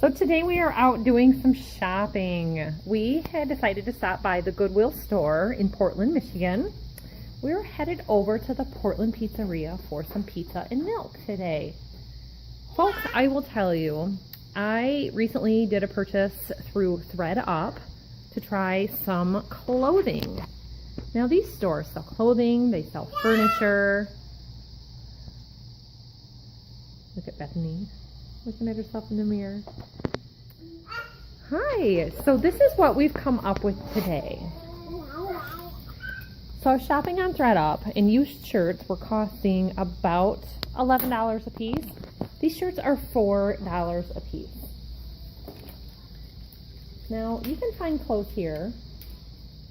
So today we are out doing some shopping. We had decided to stop by the Goodwill store in Portland, Michigan. We were headed over to the Portland Pizzeria for some pizza and milk today. Folks, I will tell you, I recently did a purchase through ThredUp to try some clothing. Now these stores sell clothing, they sell furniture. Look at Bethany looking at herself in the mirror. Hi, so this is what we've come up with today. So I was shopping on ThredUp and used shirts were costing about $11 a piece. These shirts are $4 a piece. Now you can find clothes here,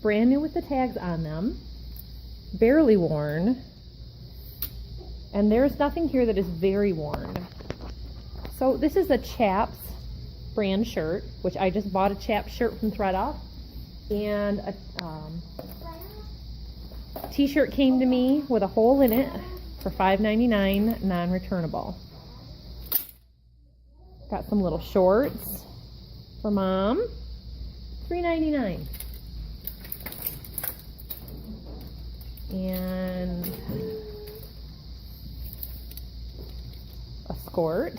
brand new with the tags on them, barely worn, and there's nothing here that is very worn. So this is a Chaps brand shirt, which I just bought a Chaps shirt from ThredUp, and a t-shirt came to me with a hole in it for $5.99, non-returnable. Got some little shorts for Mom, $3.99. And a skirt.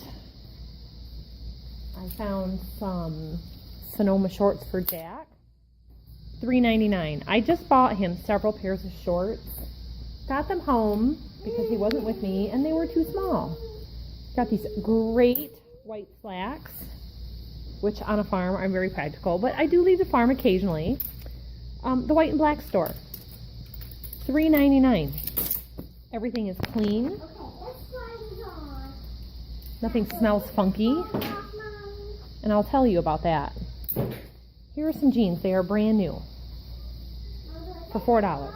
I found some Sonoma shorts for Jack, $3.99. I just bought him several pairs of shorts. Got them home because he wasn't with me and they were too small. Got these great white slacks, which on a farm are very practical, but I do leave the farm occasionally. The white and black store, $3.99. Everything is clean. Nothing smells funky. And I'll tell you about that. Here are some jeans. They are brand new for $4.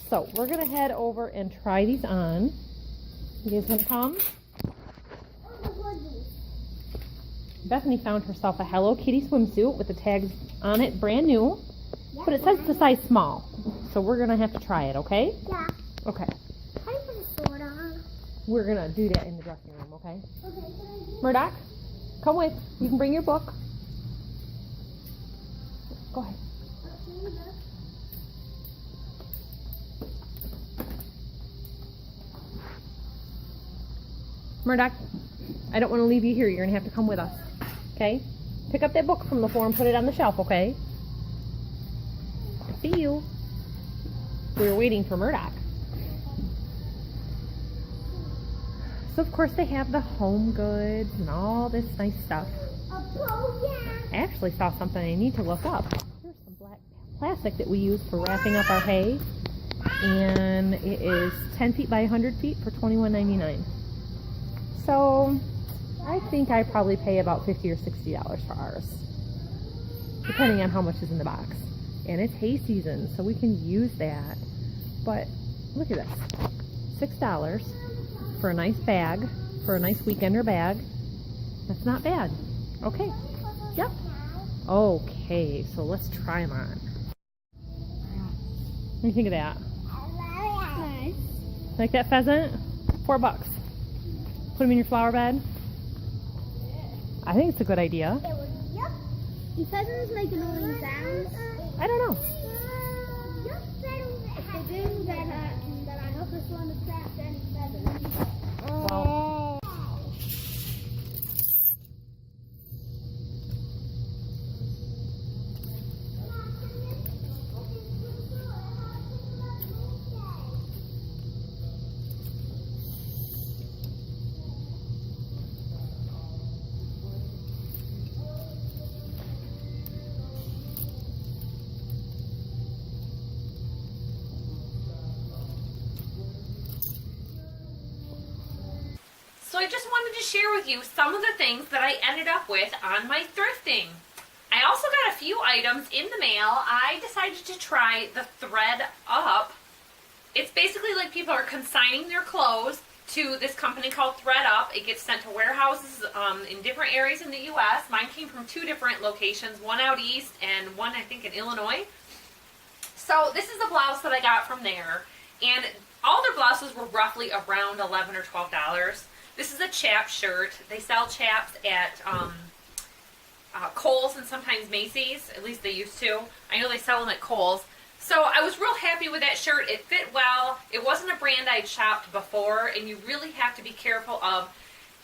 So we're going to head over and try these on. You guys want to come? Bethany found herself a Hello Kitty swimsuit with the tags on it, brand new. But it says the size small. So we're going to have to try it, okay? Yeah. Okay. How do you put a sword on? We're going to do that in the dressing room, okay? Okay. Murdoch, come with. You can bring your book. Go ahead. Murdoch, I don't want to leave you here. You're going to have to come with us. Okay? Pick up that book from the floor and put it on the shelf, okay? I see you. We were waiting for Murdoch. So of course they have the home goods and all this nice stuff. I actually saw something I need to look up. There's some black plastic that we use for wrapping up our hay. And it is 10 feet by 100 feet for $21.99. So I think I probably pay about $50 or $60 for ours, depending on how much is in the box. And it's hay season, so we can use that. But look at this, $6 for a nice bag, for a nice weekender bag. That's not bad. Okay. Yep. Okay, so let's try them on. What do you think of that? Nice. Like that pheasant? $4. Put them in your flower bed. I think it's a good idea. Yep. The pheasants make annoying sounds. I don't know. If they do, then I hope this one attracts any feathers. Well, So I just wanted to share with you some of the things that I ended up with on my thrifting. I also got a few items in the mail. I decided to try the ThredUp. It's basically like people are consigning their clothes to this company called ThredUp. It gets sent to warehouses in different areas in the U.S. Mine came from 2 different locations, one out east and one I think in Illinois. So this is the blouse that I got from there. And all their blouses were roughly around $11 or $12. This is a chap shirt. They sell chaps at Kohl's and sometimes Macy's. At least they used to. I know they sell them at Kohl's. So I was real happy with that shirt. It fit well. It wasn't a brand I'd shopped before, and you really have to be careful of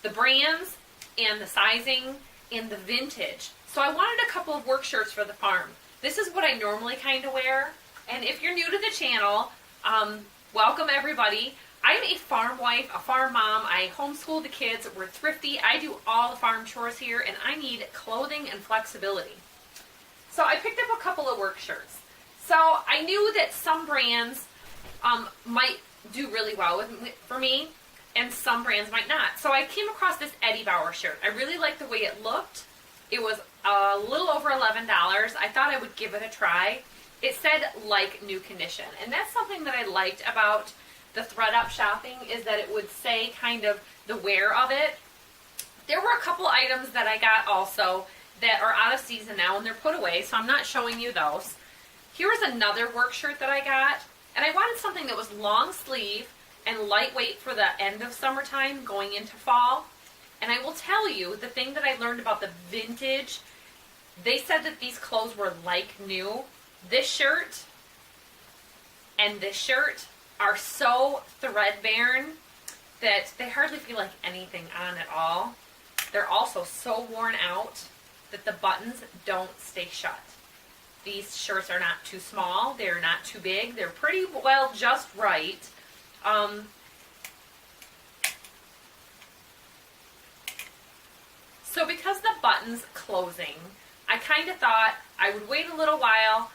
the brands and the sizing and the vintage. So I wanted a couple of work shirts for the farm. This is what I normally kind of wear. And if you're new to the channel, welcome everybody. I'm a farm wife, a farm mom. I homeschool the kids. We're thrifty. I do all the farm chores here, and I need clothing and flexibility. So I picked up a couple of work shirts. So I knew that some brands might do really well for me, and some brands might not. So I came across this Eddie Bauer shirt. I really liked the way it looked. It was a little over $11. I thought I would give it a try. It said like new condition, and that's something that I liked about the ThredUp shopping, is that it would say kind of the wear of it. There were a couple items that I got also that are out of season now and they're put away, so I'm not showing you those. Here's another work shirt that I got, and I wanted something that was long sleeve and lightweight for the end of summertime going into fall. And I will tell you, the thing that I learned about the vintage, they said that these clothes were like new. This shirt and this shirt are so threadbare that they hardly feel like anything on at all. They're also so worn out that the buttons don't stay shut. These shirts are not too small. They're not too big. They're pretty well just right. So because the button's closing, I kind of thought I would wait a little while.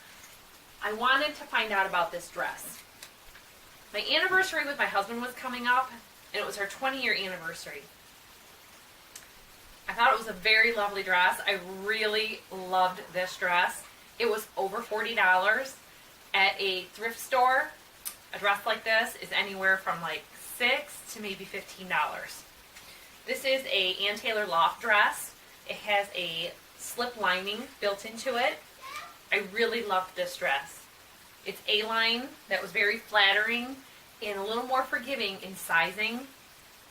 I wanted to find out about this dress. My anniversary with my husband was coming up, and it was our 20-year anniversary. I thought it was a very lovely dress. I really loved this dress. It was over $40 at a thrift store. A dress like this is anywhere from like $6 to maybe $15. This is a Ann Taylor loft dress. It has a slip lining built into it. I really loved this dress. It's A-line that was very flattering and a little more forgiving in sizing.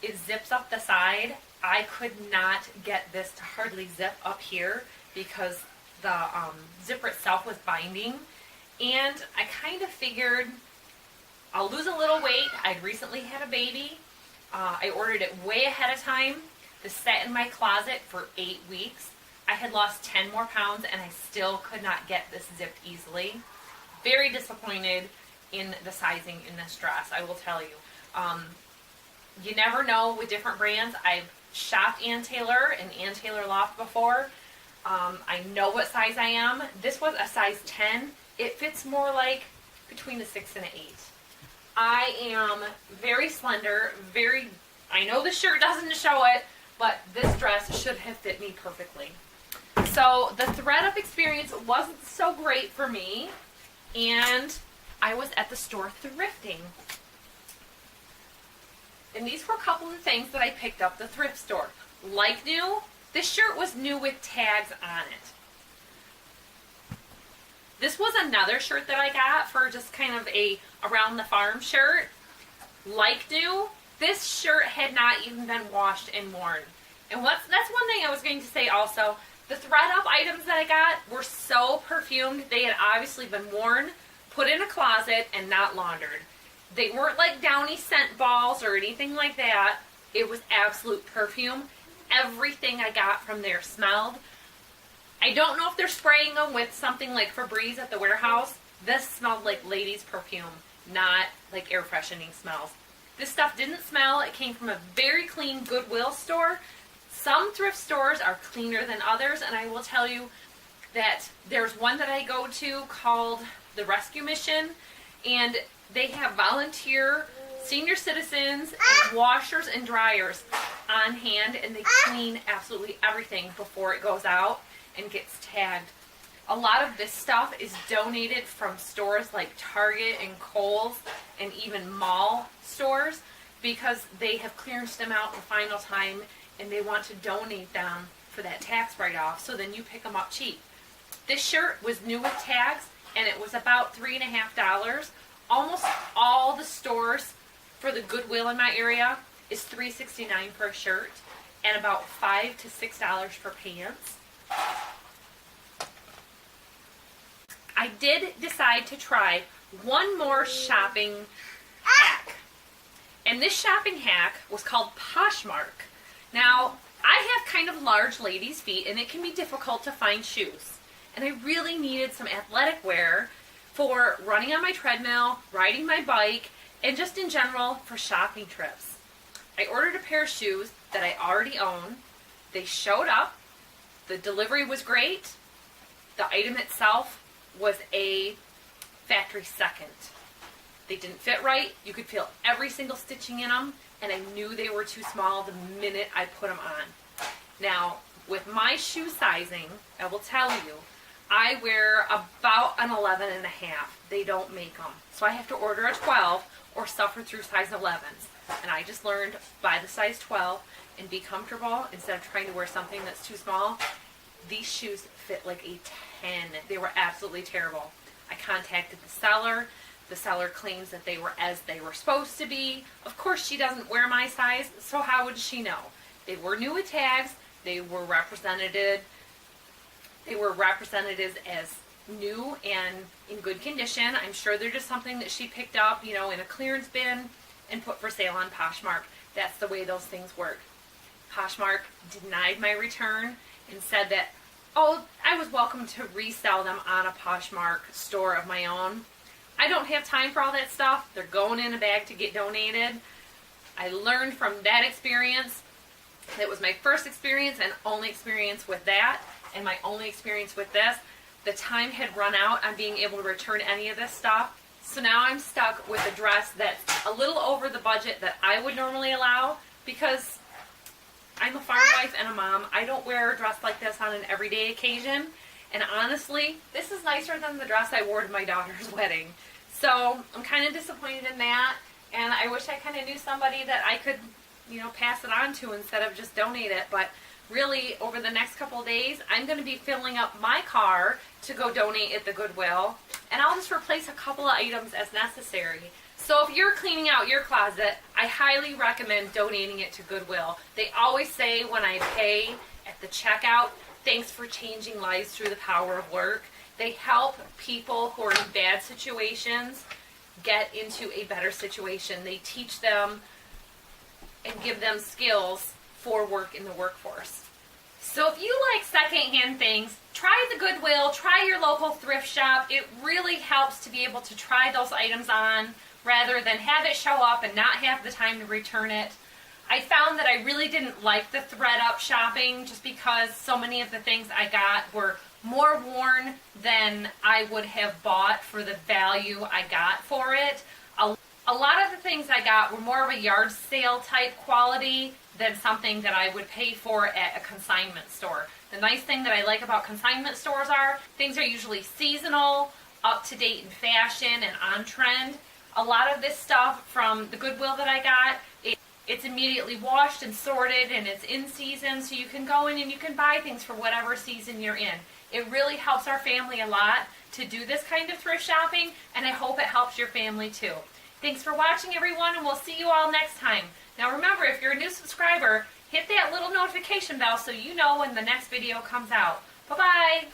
It zips up the side. I could not get this to hardly zip up here because the zipper itself was binding. And I kind of figured I'll lose a little weight. I'd recently had a baby. I ordered it way ahead of time. This sat in my closet for 8 weeks. I had lost 10 more pounds and I still could not get this zipped easily. Very disappointed in the sizing in this dress, I will tell you. You never know with different brands. I've shopped Ann Taylor and Ann Taylor Loft before. I know what size I am. This was a size 10. It fits more like between a 6 and an 8. I am very slender, I know the shirt doesn't show it, but this dress should have fit me perfectly. So the ThredUp experience wasn't so great for me, and I was at the store thrifting. And these were a couple of things that I picked up at the thrift store. Like new, this shirt was new with tags on it. This was another shirt that I got for just kind of a around the farm shirt. Like new, this shirt had not even been washed and worn. And that's one thing I was going to say also. The ThredUp items that I got were so perfumed. They had obviously been worn, put in a closet, and not laundered. They weren't like Downy scent balls or anything like that. It was absolute perfume. Everything I got from there smelled. I don't know if they're spraying them with something like Febreze at the warehouse. This smelled like ladies' perfume, not like air freshening smells. This stuff didn't smell. It came from a very clean Goodwill store. Some thrift stores are cleaner than others, and I will tell you that there's one that I go to called the Rescue Mission, and they have volunteer senior citizens and washers and dryers on hand, and they clean absolutely everything before it goes out and gets tagged. A lot of this stuff is donated from stores like Target and Kohl's and even mall stores because they have clearanced them out the final time and they want to donate them for that tax write-off, so then you pick them up cheap. This shirt was new with tags and it was about $3.50. Almost all the stores for the Goodwill in my area is $3.69 for a shirt and about $5 to $6 for pants. I did decide to try one more shopping hack. And this shopping hack was called Poshmark. Now, I have kind of large ladies' feet and it can be difficult to find shoes. And I really needed some athletic wear for running on my treadmill, riding my bike, and just in general for shopping trips. I ordered a pair of shoes that I already own. They showed up. The delivery was great. The item itself was a factory second. They didn't fit right. You could feel every single stitching in them, and I knew they were too small the minute I put them on. Now, with my shoe sizing, I will tell you, I wear about an 11 and a half. They don't make them. So I have to order a 12 or suffer through size 11s. And I just learned buy the size 12 and be comfortable instead of trying to wear something that's too small. These shoes fit like a 10. They were absolutely terrible. I contacted the seller. The seller claims that they were as they were supposed to be. Of course, she doesn't wear my size, so how would she know? They were new with tags. They were represented as new and in good condition. I'm sure they're just something that she picked up, in a clearance bin and put for sale on Poshmark. That's the way those things work. Poshmark denied my return and said that, I was welcome to resell them on a Poshmark store of my own. I don't have time for all that stuff. They're going in a bag to get donated. I learned from that experience. That was my first experience and only experience with that, and my only experience with this. The time had run out on being able to return any of this stuff. So now I'm stuck with a dress that's a little over the budget that I would normally allow because I'm a farm wife and a mom. I don't wear a dress like this on an everyday occasion. And honestly, this is nicer than the dress I wore to my daughter's wedding. So I'm kind of disappointed in that. And I wish I kind of knew somebody that I could, pass it on to instead of just donate it. But really, over the next couple of days, I'm going to be filling up my car to go donate at the Goodwill. And I'll just replace a couple of items as necessary. So if you're cleaning out your closet, I highly recommend donating it to Goodwill. They always say when I pay at the checkout, thanks for changing lives through the power of work. They help people who are in bad situations get into a better situation. They teach them and give them skills for work in the workforce. So if you like secondhand things, try the Goodwill, try your local thrift shop. It really helps to be able to try those items on rather than have it show up and not have the time to return it. I found that I really didn't like the ThredUp shopping just because so many of the things I got were more worn than I would have bought for the value I got for it. A lot of the things I got were more of a yard sale type quality than something that I would pay for at a consignment store. The nice thing that I like about consignment stores are things are usually seasonal, up to date in fashion, and on trend. A lot of this stuff from the Goodwill that I got, it's immediately washed and sorted and it's in season, so you can go in and you can buy things for whatever season you're in. It really helps our family a lot to do this kind of thrift shopping, and I hope it helps your family too. Thanks for watching, everyone, and we'll see you all next time. Now remember, if you're a new subscriber, hit that little notification bell so you know when the next video comes out. Bye-bye!